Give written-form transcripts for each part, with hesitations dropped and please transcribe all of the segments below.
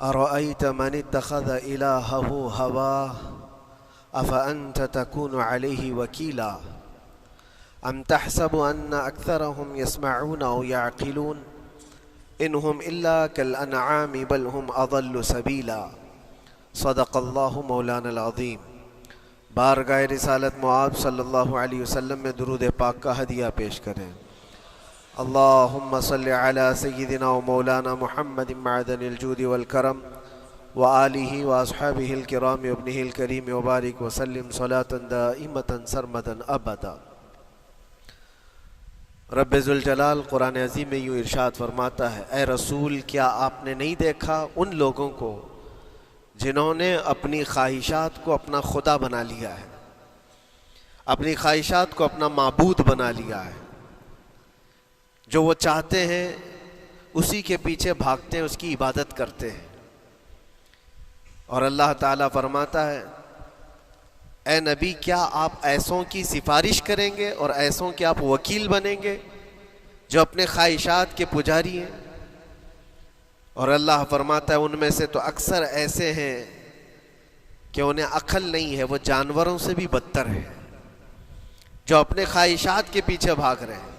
أرأيت من اتخذ إلهه هواه أفأنت تكون عليه وكيلا أم تحسب أن أكثرهم يسمعون أو يعقلون إن هم إلا كالأنعام بل هم أضل سبيلا صدق اللہ مولانا العظیم۔ بارگاہ رسالت معاب صلی اللہ علیہ وسلم میں درود پاک کا ہدیہ پیش کریں۔ اللہم صلی علی سیدنا و مولانا محمد معدن الجود والکرم وآلہ واصحابہ الکرام وابنہ الکریم وبارک وسلم صلاة دائمتا سرمدا ابدا۔ رب ذوالجلال قرآن عظیم میں یوں ارشاد فرماتا ہے، اے رسول کیا آپ نے نہیں دیکھا ان لوگوں کو جنہوں نے اپنی خواہشات کو اپنا خدا بنا لیا ہے، اپنی خواہشات کو اپنا معبود بنا لیا ہے، جو وہ چاہتے ہیں اسی کے پیچھے بھاگتے ہیں، اس کی عبادت کرتے ہیں۔ اور اللہ تعالیٰ فرماتا ہے، اے نبی کیا آپ ایسوں کی سفارش کریں گے اور ایسوں کے آپ وکیل بنیں گے جو اپنے خواہشات کے پجاری ہیں؟ اور اللہ فرماتا ہے ان میں سے تو اکثر ایسے ہیں کہ انہیں عقل نہیں ہے، وہ جانوروں سے بھی بدتر ہے، جو اپنے خواہشات کے پیچھے بھاگ رہے ہیں۔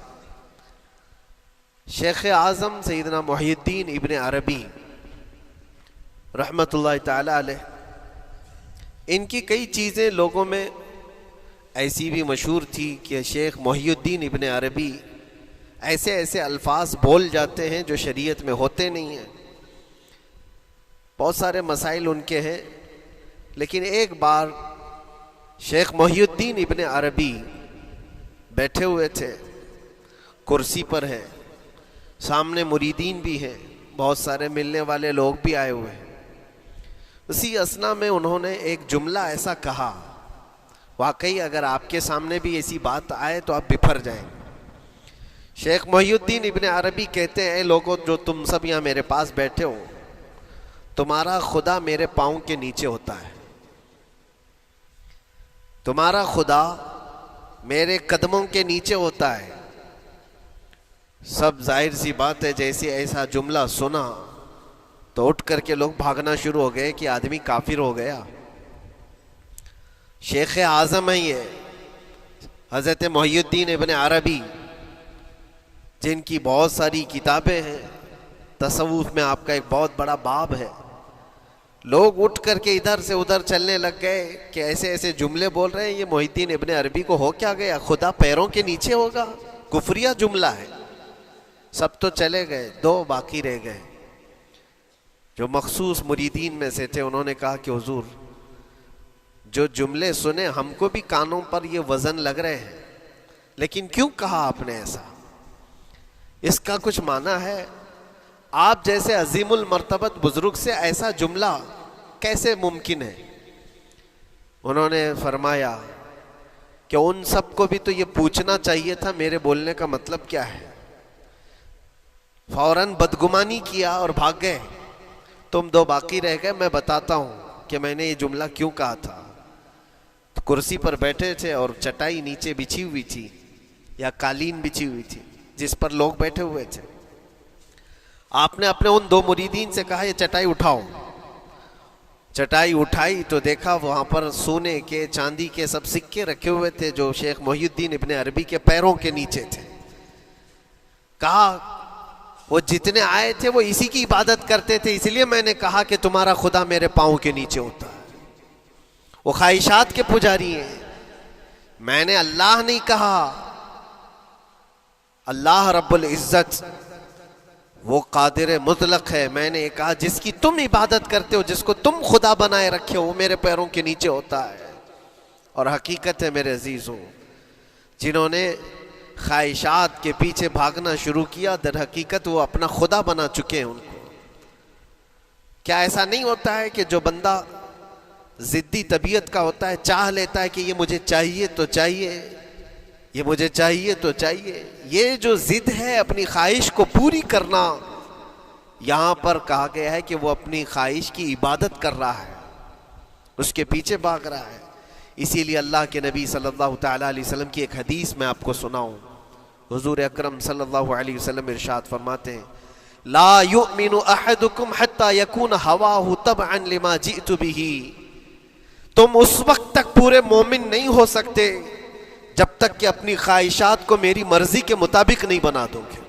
شیخ اعظم سیدنا محی الدین ابن عربی رحمۃ اللہ تعالی علیہ، ان کی کئی چیزیں لوگوں میں ایسی بھی مشہور تھی کہ شیخ محی الدین ابن عربی ایسے ایسے الفاظ بول جاتے ہیں جو شریعت میں ہوتے نہیں ہیں، بہت سارے مسائل ان کے ہیں۔ لیکن ایک بار شیخ محی الدین ابن عربی بیٹھے ہوئے تھے، کرسی پر ہیں، سامنے مریدین بھی ہیں، بہت سارے ملنے والے لوگ بھی آئے ہوئے ہیں۔ اسی اثنا میں انہوں نے ایک جملہ ایسا کہا، واقعی اگر آپ کے سامنے بھی ایسی بات آئے تو آپ بپھر جائیں۔ شیخ محی الدین ابن عربی کہتے ہیں، اے لوگوں جو تم سب یہاں میرے پاس بیٹھے ہو، تمہارا خدا میرے پاؤں کے نیچے ہوتا ہے، تمہارا خدا میرے قدموں کے نیچے ہوتا ہے۔ سب ظاہر سی بات ہے جیسے ایسا جملہ سنا تو اٹھ کر کے لوگ بھاگنا شروع ہو گئے کہ آدمی کافر ہو گیا۔ شیخ اعظم ہیں یہ حضرت محی الدین ابن عربی، جن کی بہت ساری کتابیں ہیں، تصوف میں آپ کا ایک بہت بڑا باب ہے۔ لوگ اٹھ کر کے ادھر سے ادھر چلنے لگ گئے کہ ایسے ایسے جملے بول رہے ہیں، یہ محی الدین ابن عربی کو ہو کیا گیا، خدا پیروں کے نیچے ہوگا، کفریہ جملہ ہے۔ سب تو چلے گئے، دو باقی رہ گئے جو مخصوص مریدین میں سے تھے۔ انہوں نے کہا کہ حضور جو جملے سنے ہم کو بھی کانوں پر یہ وزن لگ رہے ہیں، لیکن کیوں کہا آپ نے ایسا؟ اس کا کچھ معنی ہے؟ آپ جیسے عظیم المرتبت بزرگ سے ایسا جملہ کیسے ممکن ہے؟ انہوں نے فرمایا کہ ان سب کو بھی تو یہ پوچھنا چاہیے تھا میرے بولنے کا مطلب کیا ہے، فوراً بدگمانی کیا اور بھاگ گئے۔ تم دو باقی رہ گئے، میں بتاتا ہوں کہ میں نے یہ جملہ کیوں کہا تھا۔ تو کرسی پر بیٹھے تھے اور چٹائی نیچے بچھی ہوئی تھی یا قالین بچھی ہوئی تھی جس پر لوگ بیٹھے ہوئے تھے۔ آپ نے اپنے ان دو مریدین سے کہا یہ چٹائی اٹھاؤ۔ چٹائی اٹھائی تو دیکھا وہاں پر سونے کے چاندی کے سب سکے رکھے ہوئے تھے جو شیخ محی الدین ابن عربی کے پیروں کے نیچے تھے۔ کہا وہ جتنے آئے تھے وہ اسی کی عبادت کرتے تھے، اس لیے میں نے کہا کہ تمہارا خدا میرے پاؤں کے نیچے ہوتا ہے، وہ خواہشات کے پجاری ہیں۔ میں نے اللہ نہیں کہا، اللہ رب العزت وہ قادر مطلق ہے۔ میں نے کہا جس کی تم عبادت کرتے ہو، جس کو تم خدا بنائے رکھے ہو، وہ میرے پیروں کے نیچے ہوتا ہے۔ اور حقیقت ہے میرے عزیزوں، جنہوں نے خواہشات کے پیچھے بھاگنا شروع کیا، در حقیقت وہ اپنا خدا بنا چکے ہیں ان کو۔ کیا ایسا نہیں ہوتا ہے کہ جو بندہ ضدی طبیعت کا ہوتا ہے، چاہ لیتا ہے کہ یہ مجھے چاہیے تو چاہیے، یہ مجھے چاہیے تو چاہیے، یہ جو ضد ہے اپنی خواہش کو پوری کرنا، یہاں پر کہا گیا ہے کہ وہ اپنی خواہش کی عبادت کر رہا ہے، اس کے پیچھے بھاگ رہا ہے۔ اسی لیے اللہ کے نبی صلی اللہ تعالیٰ علیہ وسلم کی ایک حدیث میں آپ کو سناؤں۔ حضور اکرم صلی اللہ علیہ وسلم ارشاد فرماتے ہیں، لا یؤمن احدکم حتی یکون ہواہ تبعا لما جئت بہ، تم اس وقت تک پورے مومن نہیں ہو سکتے جب تک کہ اپنی خواہشات کو میری مرضی کے مطابق نہیں بنا دو گے.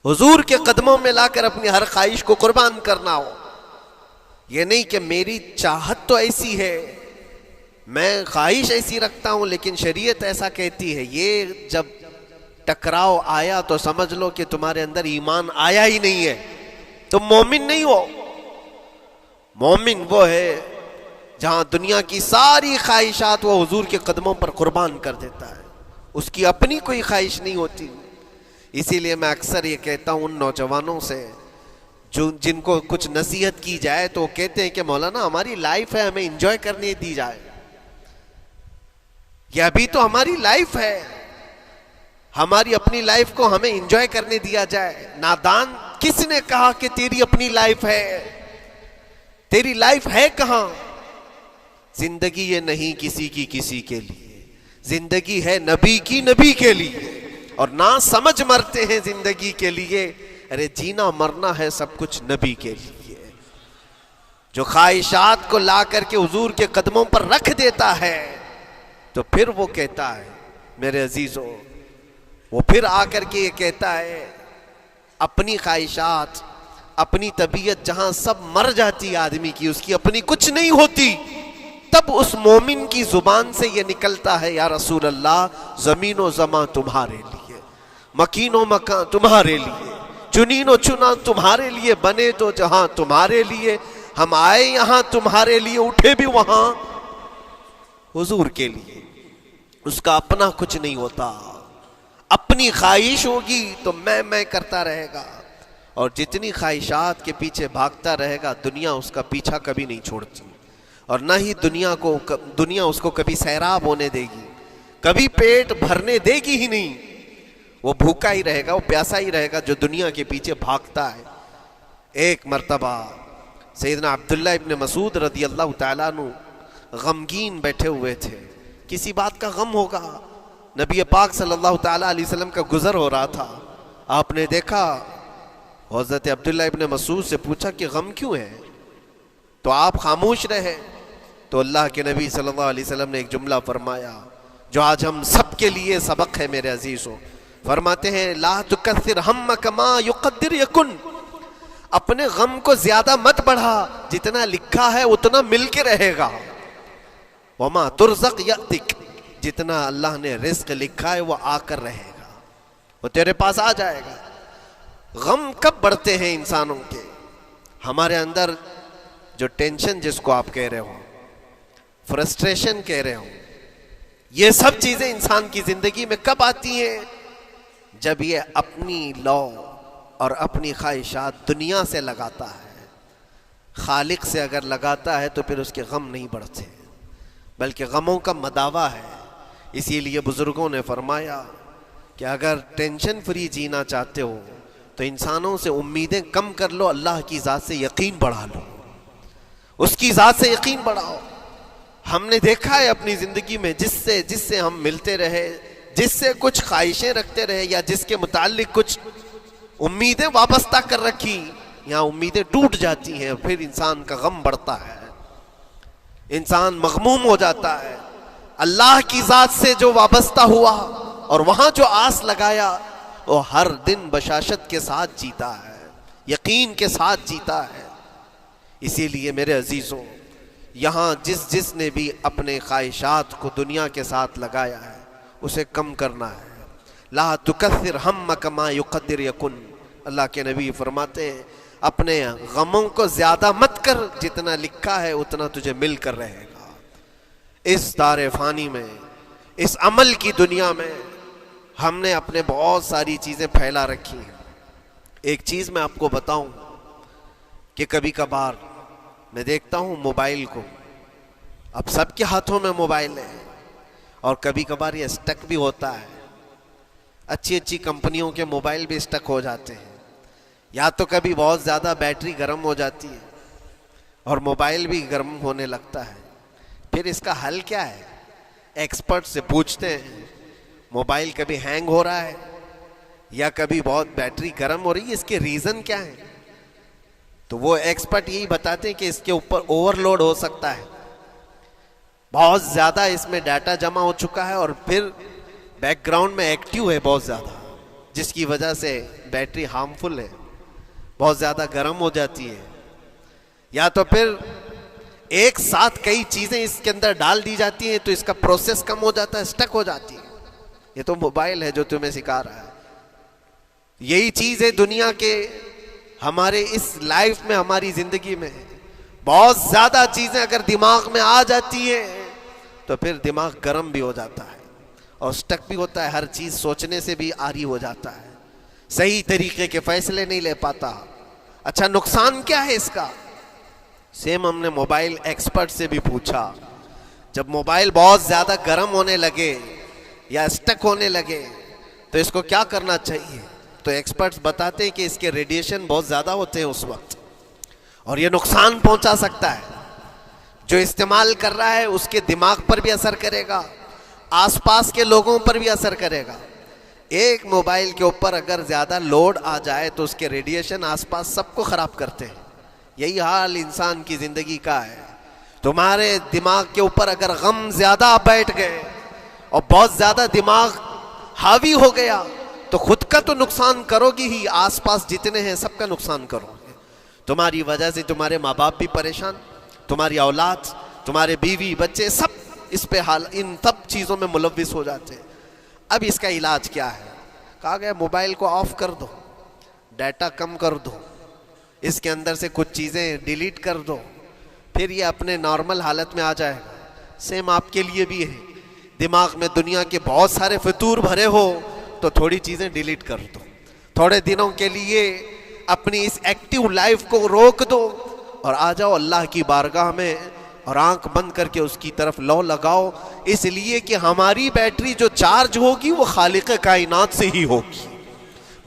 حضور کے قدموں میں لا کر اپنی ہر خواہش کو قربان کرنا ہو. یہ نہیں کہ میری چاہت تو ایسی ہے، میں خواہش ایسی رکھتا ہوں لیکن شریعت ایسا کہتی ہے. یہ جب ٹکراؤ آیا تو سمجھ لو کہ تمہارے اندر ایمان آیا ہی نہیں ہے، تم مومن نہیں ہو. مومن وہ ہے جہاں دنیا کی ساری خواہشات وہ حضور کے قدموں پر قربان کر دیتا ہے، اس کی اپنی کوئی خواہش نہیں ہوتی. اسی لیے میں اکثر یہ کہتا ہوں ان نوجوانوں سے جن کو کچھ نصیحت کی جائے تو وہ کہتے ہیں کہ مولانا ہماری لائف ہے، ہمیں انجوائے کرنے دی جائے. یہ ابھی تو ہماری لائف ہے، ہماری اپنی لائف کو ہمیں انجوائے کرنے دیا جائے. نادان کس نے کہا کہ تیری اپنی لائف ہے؟ تیری لائف ہے کہاں؟ زندگی یہ نہیں کسی کی کسی کے لیے، زندگی ہے نبی کی نبی کے لیے. اور نہ سمجھ مرتے ہیں زندگی کے لیے، ارے جینا مرنا ہے سب کچھ نبی کے لیے. جو خواہشات کو لا کر کے حضور کے قدموں پر رکھ دیتا ہے تو پھر وہ کہتا ہے میرے عزیزوں، وہ پھر آ کر کے یہ کہتا ہے اپنی خواہشات، اپنی طبیعت جہاں سب مر جاتی آدمی کی، اس کی اپنی کچھ نہیں ہوتی، تب اس مومن کی زبان سے یہ نکلتا ہے یا رسول اللہ زمین و زمان تمہارے لیے، مکین و مکان تمہارے لیے، چنین و چنا تمہارے لیے، بنے تو جہاں تمہارے لیے، ہم آئے یہاں تمہارے لیے، اٹھے بھی وہاں حضور کے لیے. اس کا اپنا کچھ نہیں ہوتا. اپنی خواہش ہوگی تو میں کرتا رہے گا، اور جتنی خواہشات کے پیچھے بھاگتا رہے گا دنیا اس کا پیچھا کبھی نہیں چھوڑتی، اور نہ ہی دنیا اس کو کبھی سیراب ہونے دے گی، کبھی پیٹ بھرنے دے گی ہی نہیں. وہ بھوکا ہی رہے گا، وہ پیاسا ہی رہے گا جو دنیا کے پیچھے بھاگتا ہے. ایک مرتبہ سیدنا عبداللہ ابن مسعود رضی اللہ تعالیٰ عنہ غمگین بیٹھے ہوئے تھے، کسی بات کا غم ہوگا. نبی پاک صلی اللہ تعالیٰ علیہ وسلم کا گزر ہو رہا تھا، آپ نے دیکھا، حضرت عبداللہ ابن مسعود سے پوچھا کہ غم کیوں ہے؟ تو آپ خاموش رہے. تو اللہ کے نبی صلی اللہ علیہ وسلم نے ایک جملہ فرمایا جو آج ہم سب کے لیے سبق ہے میرے عزیزوں. فرماتے ہیں لا تکثر ہمک ما یقدر یکن، اپنے غم کو زیادہ مت بڑھا، جتنا لکھا ہے اتنا مل کے رہے گا. وما ترزق یأتک، جتنا اللہ نے رزق لکھا ہے وہ آ کر رہے گا، وہ تیرے پاس آ جائے گا. غم کب بڑھتے ہیں انسانوں کے؟ ہمارے اندر جو ٹینشن جس کو آپ کہہ رہے ہو، فرسٹریشن کہہ رہے ہو، یہ سب چیزیں انسان کی زندگی میں کب آتی ہیں؟ جب یہ اپنی لو اور اپنی خواہشات دنیا سے لگاتا ہے. خالق سے اگر لگاتا ہے تو پھر اس کے غم نہیں بڑھتے، بلکہ غموں کا مداوا ہے. اسی لیے بزرگوں نے فرمایا کہ اگر ٹینشن فری جینا چاہتے ہو تو انسانوں سے امیدیں کم کر لو، اللہ کی ذات سے یقین بڑھا لو، اس کی ذات سے یقین بڑھاؤ. ہم نے دیکھا ہے اپنی زندگی میں جس سے ہم ملتے رہے، جس سے کچھ خواہشیں رکھتے رہے یا جس کے متعلق کچھ امیدیں وابستہ کر رکھی، یہاں امیدیں ٹوٹ جاتی ہیں، پھر انسان کا غم بڑھتا ہے، انسان مغموم ہو جاتا ہے. اللہ کی ذات سے جو وابستہ ہوا اور وہاں جو آس لگایا وہ ہر دن بشاشت کے ساتھ جیتا ہے، یقین کے ساتھ جیتا ہے. اسی لیے میرے عزیزوں، یہاں جس نے بھی اپنے خواہشات کو دنیا کے ساتھ لگایا ہے اسے کم کرنا ہے. لا تکثر ہمک ما یقدر یکن، اللہ کے نبی فرماتے ہیں اپنے غموں کو زیادہ مت کر، جتنا لکھا ہے اتنا تجھے مل کر رہے گا. اس دار فانی میں، اس عمل کی دنیا میں ہم نے اپنے بہت ساری چیزیں پھیلا رکھی ہیں. ایک چیز میں آپ کو بتاؤں کہ کبھی کبھار میں دیکھتا ہوں موبائل کو، اب سب کے ہاتھوں میں موبائل ہے، اور کبھی کبھار یہ اسٹک بھی ہوتا ہے. اچھی کمپنیوں کے موبائل بھی اسٹک ہو جاتے ہیں، یا تو کبھی بہت زیادہ بیٹری گرم ہو جاتی ہے اور موبائل بھی گرم ہونے لگتا ہے. پھر اس کا حل کیا ہے؟ ایکسپرٹ سے پوچھتے ہیں موبائل کبھی ہینگ ہو رہا ہے یا کبھی بہت بیٹری گرم ہو رہی ہے، اس کے ریزن کیا ہے؟ تو وہ ایکسپرٹ یہی بتاتے ہیں کہ اس کے اوپر اوور لوڈ ہو سکتا ہے، بہت زیادہ اس میں ڈیٹا جمع ہو چکا ہے اور پھر بیک گراؤنڈ میں ایکٹیو ہے بہت زیادہ، جس کی وجہ سے بیٹری ہارمفل ہے، بہت زیادہ گرم ہو جاتی ہے، یا تو پھر ایک ساتھ کئی چیزیں اس کے اندر ڈال دی جاتی ہیں تو اس کا پروسیس کم ہو جاتا ہے، سٹک ہو جاتی ہے۔ یہ تو موبائل ہے جو تمہیں سکھا رہا ہے، یہی چیز ہے دنیا کے ہمارے اس لائف میں، ہماری زندگی میں بہت زیادہ چیزیں اگر دماغ میں آ جاتی ہیں تو پھر دماغ گرم بھی ہو جاتا ہے اور سٹک بھی ہوتا ہے، ہر چیز سوچنے سے بھی عاری ہو جاتا ہے، صحیح طریقے کے فیصلے نہیں لے پاتا۔ اچھا نقصان کیا ہے اس کا؟ سیم ہم نے موبائل ایکسپرٹ سے بھی پوچھا، جب موبائل بہت زیادہ گرم ہونے لگے یا سٹک ہونے لگے تو اس کو کیا کرنا چاہیے؟ تو ایکسپرٹس بتاتے ہیں کہ اس کے ریڈیشن بہت زیادہ ہوتے ہیں اس وقت، اور یہ نقصان پہنچا سکتا ہے، جو استعمال کر رہا ہے اس کے دماغ پر بھی اثر کرے گا، آس پاس کے لوگوں پر بھی اثر کرے گا۔ ایک موبائل کے اوپر اگر زیادہ لوڈ آ جائے تو اس کے ریڈیشن آس پاس سب کو خراب کرتے ہیں۔ یہی حال انسان کی زندگی کا ہے، تمہارے دماغ کے اوپر اگر غم زیادہ بیٹھ گئے اور بہت زیادہ دماغ حاوی ہو گیا تو خود کا تو نقصان کرو گی ہی، آس پاس جتنے ہیں سب کا نقصان کرو گے۔ تمہاری وجہ سے تمہارے ماں باپ بھی پریشان، تمہاری اولاد، تمہارے بیوی بچے سب اس پہ ان سب چیزوں میں ملوث ہو جاتے ہیں۔ اب اس کا علاج کیا ہے؟ کہا گیا موبائل کو آف کر دو، ڈیٹا کم کر دو، اس کے اندر سے کچھ چیزیں ڈیلیٹ کر دو، پھر یہ اپنے نارمل حالت میں آ جائے گا۔ سیم آپ کے لیے بھی ہے، دماغ میں دنیا کے بہت سارے فطور بھرے ہو تو تھوڑی چیزیں ڈیلیٹ کر دو، تھوڑے دنوں کے لیے اپنی اس ایکٹیو لائف کو روک دو اور آ جاؤ اللہ کی بارگاہ میں اور آنکھ بند کر کے اس کی طرف لو لگاؤ، اس لیے کہ ہماری بیٹری جو چارج ہوگی وہ خالق کائنات سے ہی ہوگی،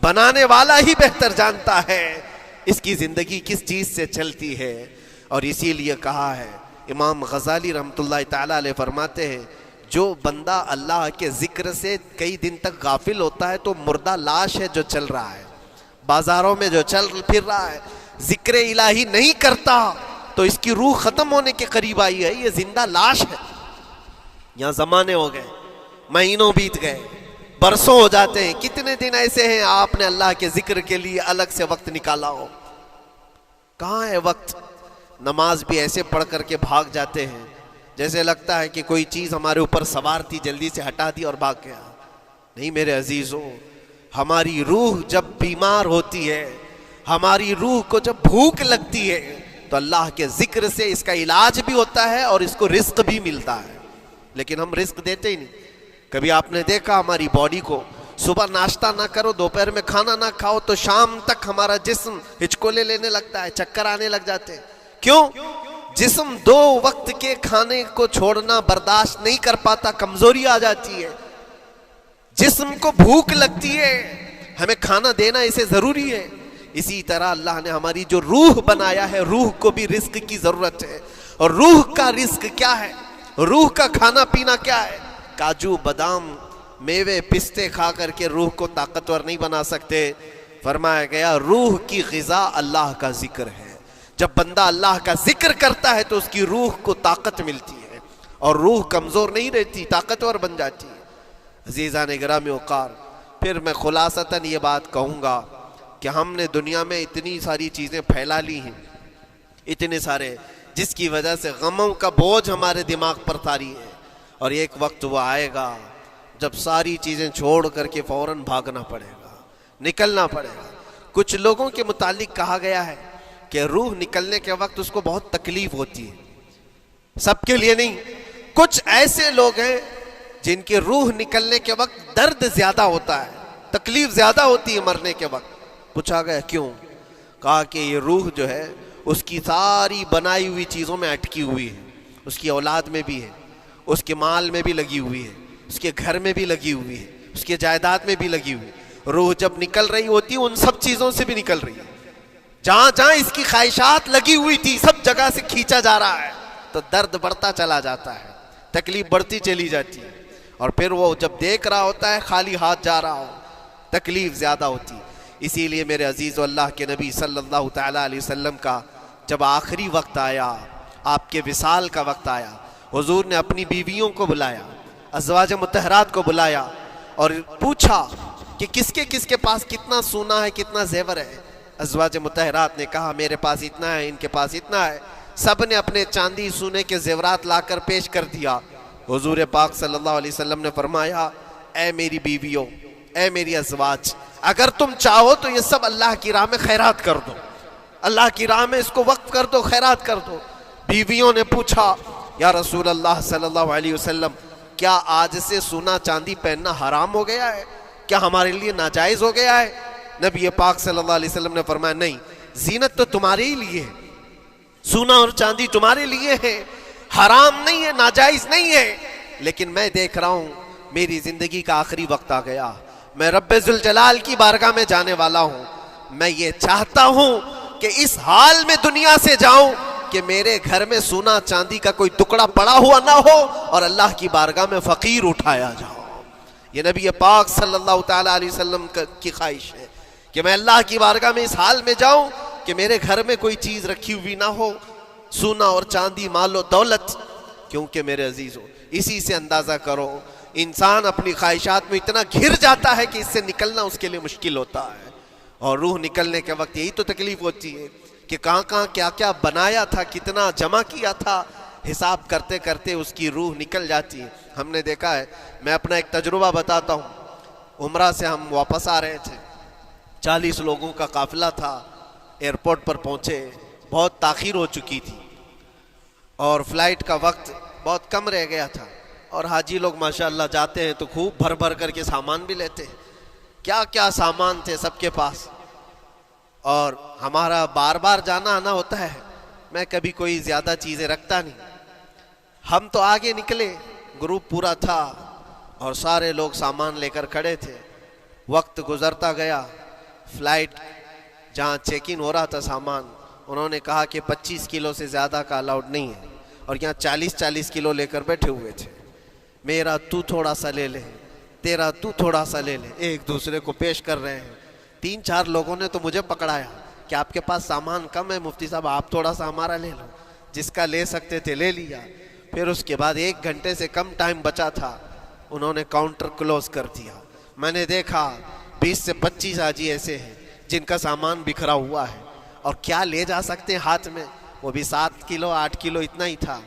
بنانے والا ہی بہتر جانتا ہے اس کی زندگی کس چیز سے چلتی ہے۔ اور اسی لیے کہا ہے، امام غزالی رحمۃ اللہ تعالی علیہ فرماتے ہیں، جو بندہ اللہ کے ذکر سے کئی دن تک غافل ہوتا ہے تو مردہ لاش ہے جو چل رہا ہے، بازاروں میں جو چل پھر رہا ہے، ذکر الہی نہیں کرتا تو اس کی روح ختم ہونے کے قریب آئی ہے، یہ زندہ لاش ہے۔ یہاں زمانے ہو گئے، مہینوں بیت گئے، برسوں ہو جاتے ہیں، کتنے دن ایسے ہیں آپ نے اللہ کے ذکر کے لیے الگ سے وقت نکالا ہو؟ کہاں ہے وقت؟ نماز بھی ایسے پڑھ کر کے بھاگ جاتے ہیں جیسے لگتا ہے کہ کوئی چیز ہمارے اوپر سوار تھی، جلدی سے ہٹا دی اور بھاگ گیا۔ نہیں میرے عزیزوں، ہماری روح جب بیمار ہوتی ہے، ہماری روح کو جب بھوک لگتی ہے تو اللہ کے ذکر سے اس کا علاج بھی ہوتا ہے اور اس کو رزق بھی ملتا ہے، لیکن ہم رزق دیتے ہی نہیں۔ کبھی آپ نے دیکھا ہماری باڈی کو، صبح ناشتہ نہ کرو، دوپہر میں کھانا نہ کھاؤ تو شام تک ہمارا جسم ہچکولے لینے لگتا ہے، چکر آنے لگ جاتے ہیں۔ کیوں؟ جسم 2 وقت کے کھانے کو چھوڑنا برداشت نہیں کر پاتا، کمزوری آ جاتی ہے، جسم کو بھوک لگتی ہے، ہمیں کھانا دینا اسے ضروری ہے۔ اسی طرح اللہ نے ہماری جو روح بنایا ہے، روح کو بھی رزق کی ضرورت ہے، اور روح کا رزق کیا ہے؟ روح کا کھانا پینا کیا ہے؟ کاجو بادام میوے پستے کھا کر کے روح کو طاقتور نہیں بنا سکتے۔ فرمایا گیا روح کی غذا اللہ کا ذکر ہے، جب بندہ اللہ کا ذکر کرتا ہے تو اس کی روح کو طاقت ملتی ہے اور روح کمزور نہیں رہتی، طاقتور بن جاتی ہے۔ عزیزان گرامی وقار، پھر میں خلاصتاً یہ بات کہوں گا کہ ہم نے دنیا میں اتنی ساری چیزیں پھیلا لی ہیں، اتنے سارے، جس کی وجہ سے غموں کا بوجھ ہمارے دماغ پر طاری ہے، اور ایک وقت وہ آئے گا جب ساری چیزیں چھوڑ کر کے فوراً بھاگنا پڑے گا، نکلنا پڑے گا۔ کچھ لوگوں کے متعلق کہا گیا ہے کہ روح نکلنے کے وقت اس کو بہت تکلیف ہوتی ہے، سب کے لیے نہیں، کچھ ایسے لوگ ہیں جن کی روح نکلنے کے وقت درد زیادہ ہوتا ہے، تکلیف زیادہ ہوتی ہے مرنے کے وقت۔ پوچھا گیا کیوں؟ کہا کہ یہ روح جو ہے اس کی ساری بنائی ہوئی چیزوں میں اٹکی ہوئی ہے، اس کی اولاد میں بھی ہے، اس کے مال میں بھی لگی ہوئی ہے، اس کے گھر میں بھی لگی ہوئی ہے، اس کے جائیداد میں بھی لگی ہوئی ہے۔ روح جب نکل رہی ہوتی ہے ان سب چیزوں سے بھی نکل رہی ہے، جہاں جہاں اس کی خواہشات لگی ہوئی تھی سب جگہ سے کھینچا جا رہا ہے، تو درد بڑھتا چلا جاتا ہے، تکلیف بڑھتی چلی جاتی ہے، اور پھر وہ جب دیکھ رہا ہوتا ہے خالی ہاتھ جا رہا ہو، تکلیف زیادہ ہوتی. اسی لیے میرے عزیز و اللہ کے نبی صلی اللہ تعالیٰ علیہ وسلم کا جب آخری وقت آیا، آپ کے وصال کا وقت آیا، حضور نے اپنی بیویوں کو بلایا، ازواج مطہرات کو بلایا اور پوچھا کہ کس کے پاس کتنا سونا ہے، کتنا زیور ہے. ازواج مطہرات نے کہا میرے پاس اتنا ہے، ان کے پاس اتنا ہے. سب نے اپنے چاندی سونے کے زیورات لا کر پیش کر دیا. حضور پاک صلی اللہ علیہ وسلم نے فرمایا اے میری بیویوں، اے میری ازواج، اگر تم چاہو تو یہ سب اللہ کی راہ میں خیرات کر دو، اللہ کی راہ میں اس کو وقف کر دو، خیرات کر دو. بیویوں نے پوچھا یا رسول اللہ صلی اللہ علیہ وسلم، کیا آج سے سونا چاندی پہننا حرام ہو گیا ہے؟ کیا ہمارے لیے ناجائز ہو گیا ہے؟ نبی پاک صلی اللہ علیہ وسلم نے فرمایا نہیں، زینت تو تمہارے ہی لیے ہے، سونا اور چاندی تمہارے لیے ہے، حرام نہیں ہے، ناجائز نہیں ہے. لیکن میں دیکھ رہا ہوں میری زندگی کا آخری وقت آ گیا، میں رب ذوالجلال کی بارگاہ میں جانے والا ہوں. میں یہ چاہتا ہوں کہ اس حال میں دنیا سے جاؤں کہ میرے گھر میں سونا چاندی کا کوئی ٹکڑا پڑا ہوا نہ ہو اور اللہ کی بارگاہ میں فقیر اٹھایا جاؤ. یہ نبی پاک صلی اللہ تعالیٰ علیہ وسلم کی خواہش ہے کہ میں اللہ کی بارگاہ میں اس حال میں جاؤں کہ میرے گھر میں کوئی چیز رکھی ہوئی نہ ہو، سونا اور چاندی، مال و دولت. کیونکہ میرے عزیزو اسی سے اندازہ کرو انسان اپنی خواہشات میں اتنا گھر جاتا ہے کہ اس سے نکلنا اس کے لیے مشکل ہوتا ہے. اور روح نکلنے کے وقت یہی تو تکلیف ہوتی ہے کہ کہاں کیا کیا بنایا تھا، کتنا جمع کیا تھا، حساب کرتے کرتے اس کی روح نکل جاتی ہے. ہم نے دیکھا ہے، میں اپنا ایک تجربہ بتاتا ہوں. عمرہ سے ہم واپس آ رہے تھے، 40 لوگوں کا قافلہ تھا. ایئرپورٹ پر پہنچے، بہت تاخیر ہو چکی تھی اور فلائٹ کا وقت بہت کم رہ گیا تھا. اور حاجی لوگ ماشاءاللہ جاتے ہیں تو خوب بھر بھر کر کے سامان بھی لیتے ہیں. کیا کیا سامان تھے سب کے پاس. اور ہمارا بار بار جانا آنا ہوتا ہے، میں کبھی کوئی زیادہ چیزیں رکھتا نہیں. ہم تو آگے نکلے، گروپ پورا تھا اور سارے لوگ سامان لے کر کھڑے تھے. وقت گزرتا گیا، فلائٹ جہاں چیک ان ہو رہا تھا سامان، انہوں نے کہا کہ 25 کلو سے زیادہ کا الاؤڈ نہیں ہے. اور یہاں 40 کلو لے کر بیٹھے ہوئے تھے. میرا تو تھوڑا سا لے لے، تیرا تو تھوڑا سا لے لے، ایک دوسرے کو پیش کر رہے ہیں. 3-4 لوگوں نے تو مجھے پکڑایا کہ آپ کے پاس سامان کم ہے مفتی صاحب، آپ تھوڑا سا ہمارا لے لو. جس کا لے سکتے تھے لے لیا. پھر اس کے بعد 1 گھنٹے سے کم ٹائم بچا تھا، انہوں نے کاؤنٹر کلوز کر دیا. میں نے دیکھا 20 سے 25 حاجی ایسے ہیں جن کا سامان بکھرا ہوا ہے اور کیا لے جا سکتے ہیں ہاتھ میں، وہ بھی 7 کلو 8 کلو اتنا ہی تھا.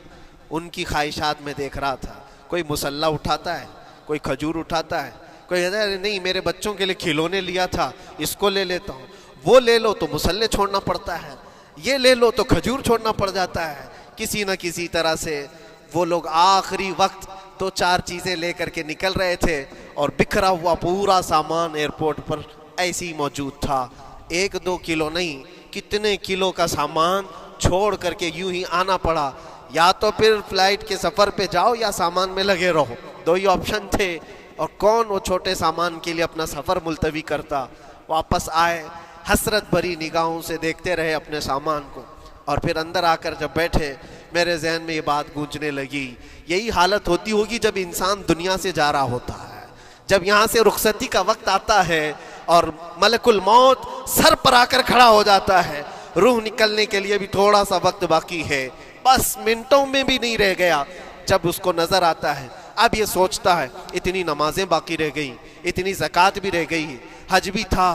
ان کی خواہشات میں دیکھ رہا تھا. کوئی مسلح اٹھاتا ہے، کوئی کھجور اٹھاتا ہے، کوئی کہتا ہے نہیں میرے بچوں کے لیے کھلونے لیا تھا اس کو لے لیتا ہوں. وہ لے لو تو مسلح چھوڑنا پڑتا ہے، یہ لے لو تو کھجور چھوڑنا پڑ جاتا ہے. کسی نہ کسی طرح سے وہ لوگ آخری وقت 2-4 چیزیں لے کر کے نکل رہے تھے اور بکھرا ہوا پورا سامان ایئرپورٹ پر ایسے ہی موجود تھا. 1-2 کلو نہیں، کتنے کلو کا سامان چھوڑ کر کے یوں ہی آنا پڑا. یا تو پھر فلائٹ کے سفر پہ جاؤ یا سامان میں لگے رہو، 2 ہی آپشن تھے. اور کون وہ چھوٹے سامان کے لیے اپنا سفر ملتوی کرتا. واپس آئے، حسرت بھری نگاہوں سے دیکھتے رہے اپنے سامان کو. اور پھر اندر آ کر جب بیٹھے میرے ذہن میں یہ بات گونجنے لگی، یہی حالت ہوتی ہوگی جب انسان دنیا سے جا رہا ہوتا ہے، جب یہاں سے رخصتی کا وقت آتا ہے اور ملک الموت سر پر آ کر کھڑا ہو جاتا ہے. روح نکلنے کے لیے بھی تھوڑا سا وقت باقی ہے، بس منٹوں میں بھی نہیں رہ گیا. جب اس کو نظر آتا ہے، اب یہ سوچتا ہے اتنی نمازیں باقی رہ گئی، اتنی زکوٰۃ بھی رہ گئی، حج بھی تھا،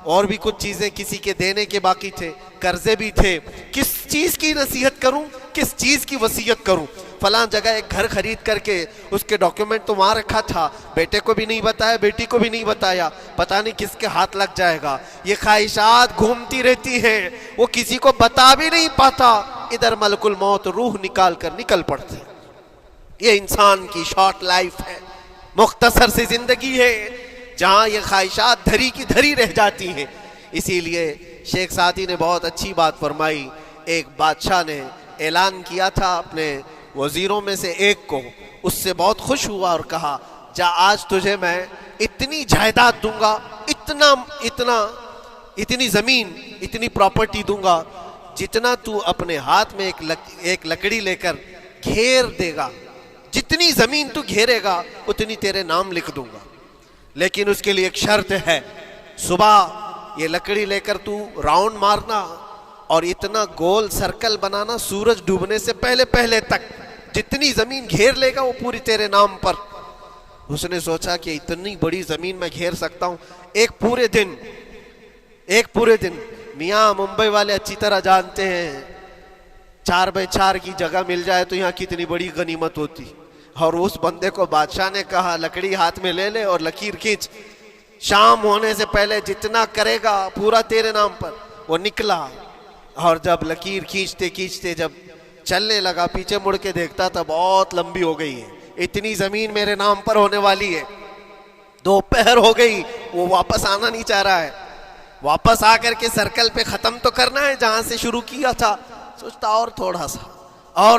اور بھی کچھ چیزیں کسی کے دینے کے باقی تھے، قرضے بھی تھے. کس چیز کی نصیحت کروں، کس چیز کی وصیت کروں. فلاں جگہ ایک گھر خرید کر کے اس کے ڈاکیومنٹ تو وہاں رکھا تھا، بیٹے کو بھی نہیں بتایا، بیٹی کو بھی نہیں بتایا، پتہ نہیں کس کے ہاتھ لگ جائے گا. یہ خواہشات گھومتی رہتی ہیں، وہ کسی کو بتا بھی نہیں پاتا. ادھر ملک الموت روح نکال کر نکل پڑتے. یہ انسان کی شارٹ لائف ہے، مختصر سی زندگی ہے جہاں یہ خواہشات دھری کی دھری رہ جاتی ہیں. اسی لیے شیخ سعدی نے بہت اچھی بات فرمائی. ایک بادشاہ نے اعلان کیا تھا اپنے وزیروں میں سے ایک کو، اس سے بہت خوش ہوا اور کہا جا آج تجھے میں اتنی جائیداد دوں گا، اتنی زمین، اتنی پراپرٹی دوں گا جتنا تو اپنے ہاتھ میں ایک لکڑی لے کر گھیر دے گا، جتنی زمین تو گھیرے گا اتنی تیرے نام لکھ دوں گا. لیکن اس کے لیے ایک شرط ہے، صبح یہ لکڑی لے کر تو راؤنڈ مارنا اور اتنا گول سرکل بنانا سورج ڈوبنے سے پہلے پہلے تک، جتنی زمین گھیر لے گا وہ پوری تیرے نام پر۔ اس نے سوچا کہ اتنی بڑی زمین میں گھیر سکتا ہوں ایک پورے دن۔ میاں ممبئی والے اچھی طرح جانتے ہیں 4x4 کی جگہ مل جائے تو یہاں کتنی بڑی غنیمت ہوتی۔ اور اس بندے کو بادشاہ نے کہا لکڑی ہاتھ میں لے لے اور لکیر کھینچ، شام ہونے سے پہلے جتنا کرے گا پورا تیرے نام پر۔ وہ نکلا اور جب لکیر کھینچتے کھینچتے جب چلنے لگا، پیچھے مڑ کے دیکھتا تھا بہت لمبی ہو گئی ہے، اتنی زمین میرے نام پر ہونے والی ہے۔ دوپہر ہو گئی، وہ واپس آنا نہیں چاہ رہا ہے، واپس آ کر کے سرکل پہ ختم تو کرنا ہے جہاں سے شروع کیا تھا۔ سوچتا اور تھوڑا سا اور